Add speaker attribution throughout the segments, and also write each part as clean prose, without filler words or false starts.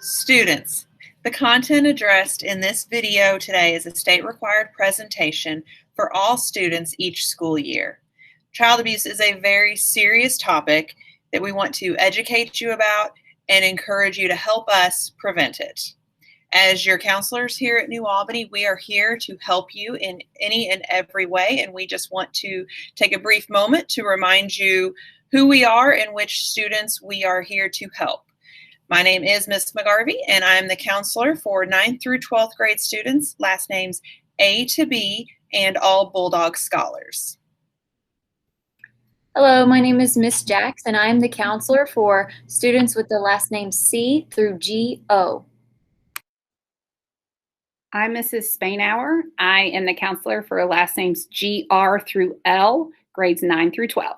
Speaker 1: Students, the content addressed in this video today is a state-required presentation for all students each school year. Child abuse is a very serious topic that we want to educate you about and encourage you to help us prevent it. As your counselors here at New Albany, we are here to help you in any and every way, and we just want to take a brief moment to remind you who we are and which students we are here to help. My name is Ms. McGarvey, and I'm the counselor for 9th through 12th grade students, last names A to B, and all Bulldog scholars.
Speaker 2: Hello, my name is Miss Jax, and I'm the counselor for students with the last name C through G-O.
Speaker 3: I'm Mrs. Spainhour. I am the counselor for last names G-R through L, grades 9 through 12.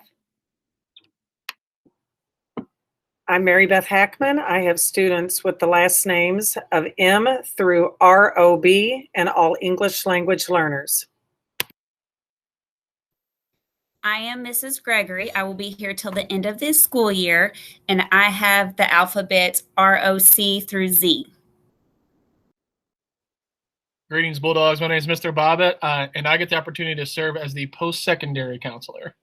Speaker 4: I'm Mary Beth Hackman. I have students with the last names of M through R-O-B and all English language learners.
Speaker 5: I am Mrs. Gregory. I will be here till the end of this school year, and I have the alphabet ROC through Z.
Speaker 6: Greetings, Bulldogs. My name is Mr. Bobbitt, and I get the opportunity to serve as the post-secondary counselor.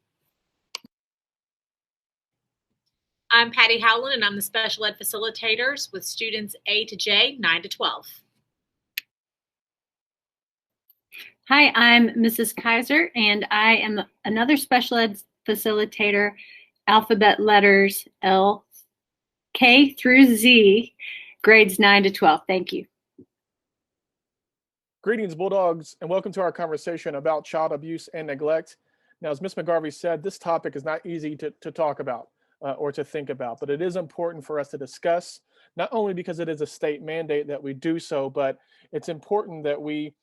Speaker 7: I'm Patty Howland, and I'm the special ed facilitators with students A to J, 9 to 12.
Speaker 8: Hi, I'm Mrs. Kaiser, and I am another special ed facilitator, alphabet letters L, K through Z, grades 9 to 12. Thank you.
Speaker 9: Greetings, Bulldogs, and welcome to our conversation about child abuse and neglect. Now, as Ms. McGarvey said, this topic is not easy to talk about or to think about, but it is important for us to discuss, not only because it is a state mandate that we do so, but it's important that we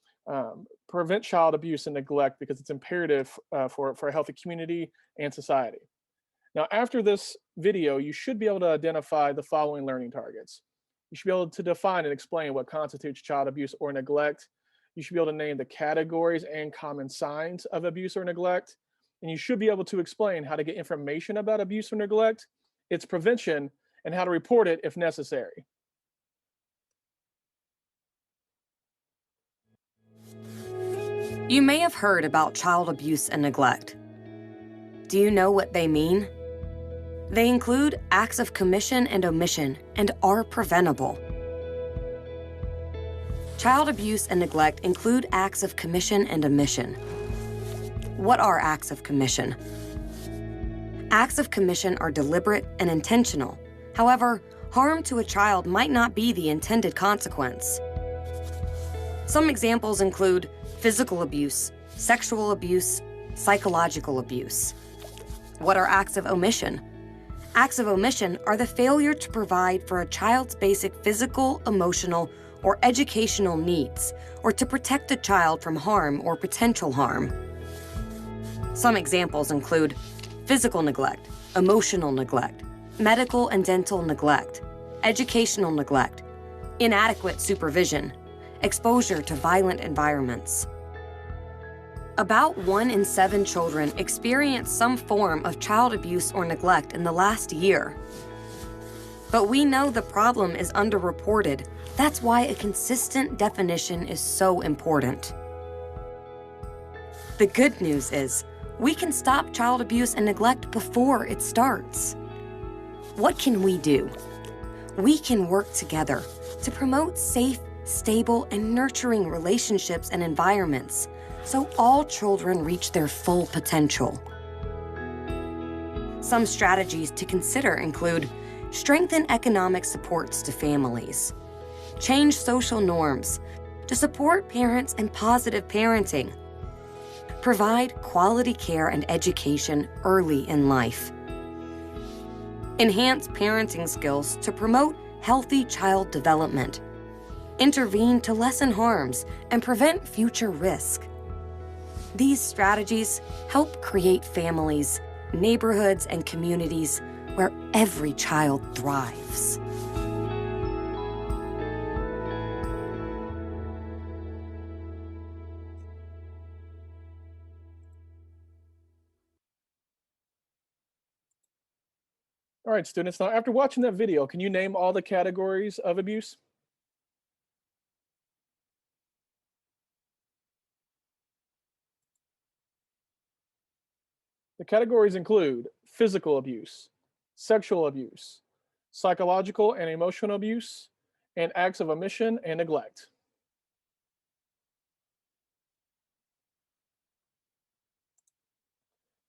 Speaker 9: prevent child abuse and neglect because it's imperative for a healthy community and society. Now, after this video, you should be able to identify the following learning targets. You should be able to define and explain what constitutes child abuse or neglect. You should be able to name the categories and common signs of abuse or neglect. And you should be able to explain how to get information about abuse or neglect, its prevention, and how to report it if necessary.
Speaker 10: You may have heard about child abuse and neglect. Do you know what they mean? They include acts of commission and omission and are preventable. Child abuse and neglect include acts of commission and omission. What are acts of commission? Acts of commission are deliberate and intentional. However, harm to a child might not be the intended consequence. Some examples include physical abuse, sexual abuse, psychological abuse. What are acts of omission? Acts of omission are the failure to provide for a child's basic physical, emotional, or educational needs, or to protect a child from harm or potential harm. Some examples include physical neglect, emotional neglect, medical and dental neglect, educational neglect, inadequate supervision, exposure to violent environments. About 1 in 7 children experience some form of child abuse or neglect in the last year. But we know the problem is underreported. That's why a consistent definition is so important. The good news is, we can stop child abuse and neglect before it starts. What can we do? We can work together to promote safe, stable, and nurturing relationships and environments so all children reach their full potential. Some strategies to consider include strengthen economic supports to families, change social norms to support parents and positive parenting, provide quality care and education early in life, enhance parenting skills to promote healthy child development, intervene to lessen harms and prevent future risk. These strategies help create families, neighborhoods, and communities where every child thrives.
Speaker 9: All right, students, now after watching that video, can you name all the categories of abuse? The categories include physical abuse, sexual abuse, psychological and emotional abuse, and acts of omission and neglect.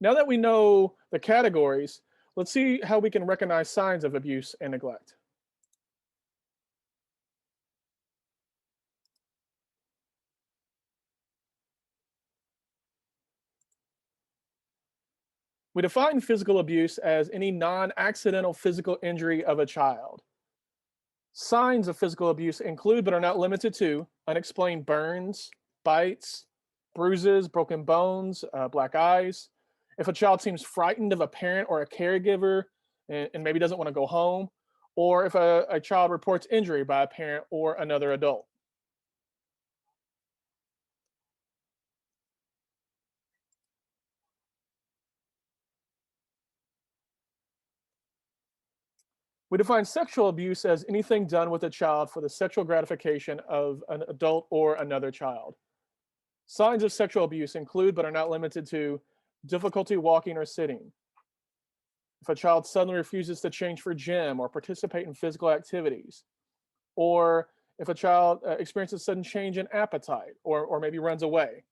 Speaker 9: Now that we know the categories, let's see how we can recognize signs of abuse and neglect. We define physical abuse as any non-accidental physical injury of a child. Signs of physical abuse include, but are not limited to, unexplained burns, bites, bruises, broken bones, black eyes. If a child seems frightened of a parent or a caregiver and maybe doesn't want to go home, or if a child reports injury by a parent or another adult. We define sexual abuse as anything done with a child for the sexual gratification of an adult or another child. Signs of sexual abuse include, but are not limited to, difficulty walking or sitting. If a child suddenly refuses to change for gym or participate in physical activities, or if a child experiences sudden change in appetite or maybe runs away.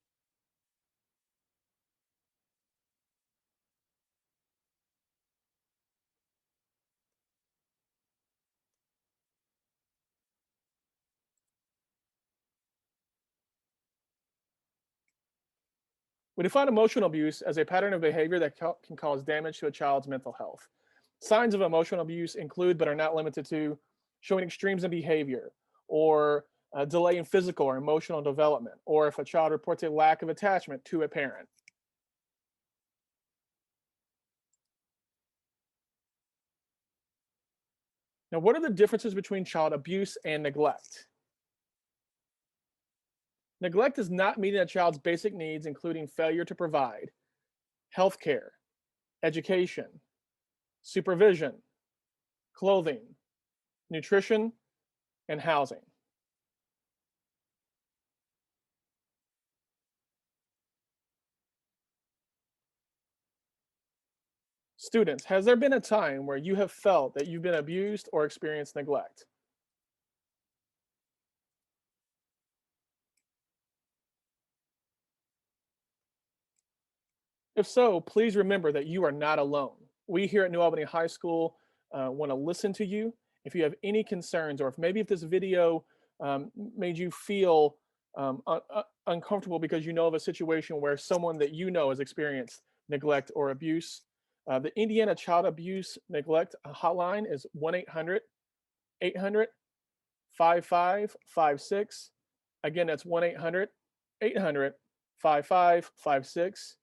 Speaker 9: We define emotional abuse as a pattern of behavior that can cause damage to a child's mental health. Signs of emotional abuse include, but are not limited to, showing extremes in behavior, or a delay in physical or emotional development, or if a child reports a lack of attachment to a parent. Now, what are the differences between child abuse and neglect? Neglect is not meeting a child's basic needs, including failure to provide healthcare, education, supervision, clothing, nutrition, and housing. Students, has there been a time where you have felt that you've been abused or experienced neglect? If so, please remember that you are not alone. We here at New Albany High School want to listen to you. If you have any concerns, or if this video made you feel uncomfortable because you know of a situation where someone that you know has experienced neglect or abuse, the Indiana Child Abuse Neglect Hotline is 1-800-800-5556. Again, that's 1-800-800-5556.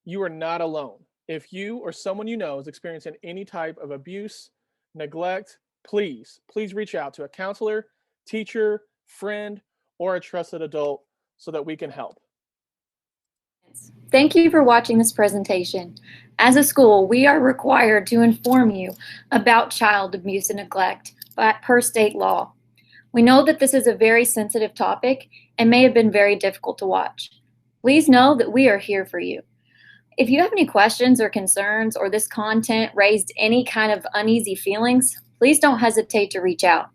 Speaker 9: You are not alone. If you or someone you know is experiencing any type of abuse, neglect, please reach out to a counselor, teacher, friend, or a trusted adult so that we can help.
Speaker 2: Thank you for watching this presentation. As a school, we are required to inform you about child abuse and neglect per state law. We know that this is a very sensitive topic and may have been very difficult to watch. Please know that we are here for you. If you have any questions or concerns, or this content raised any kind of uneasy feelings, please don't hesitate to reach out.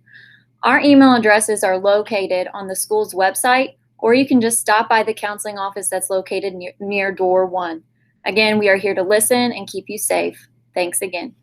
Speaker 2: Our email addresses are located on the school's website, or you can just stop by the counseling office that's located near door 1. Again, we are here to listen and keep you safe. Thanks again.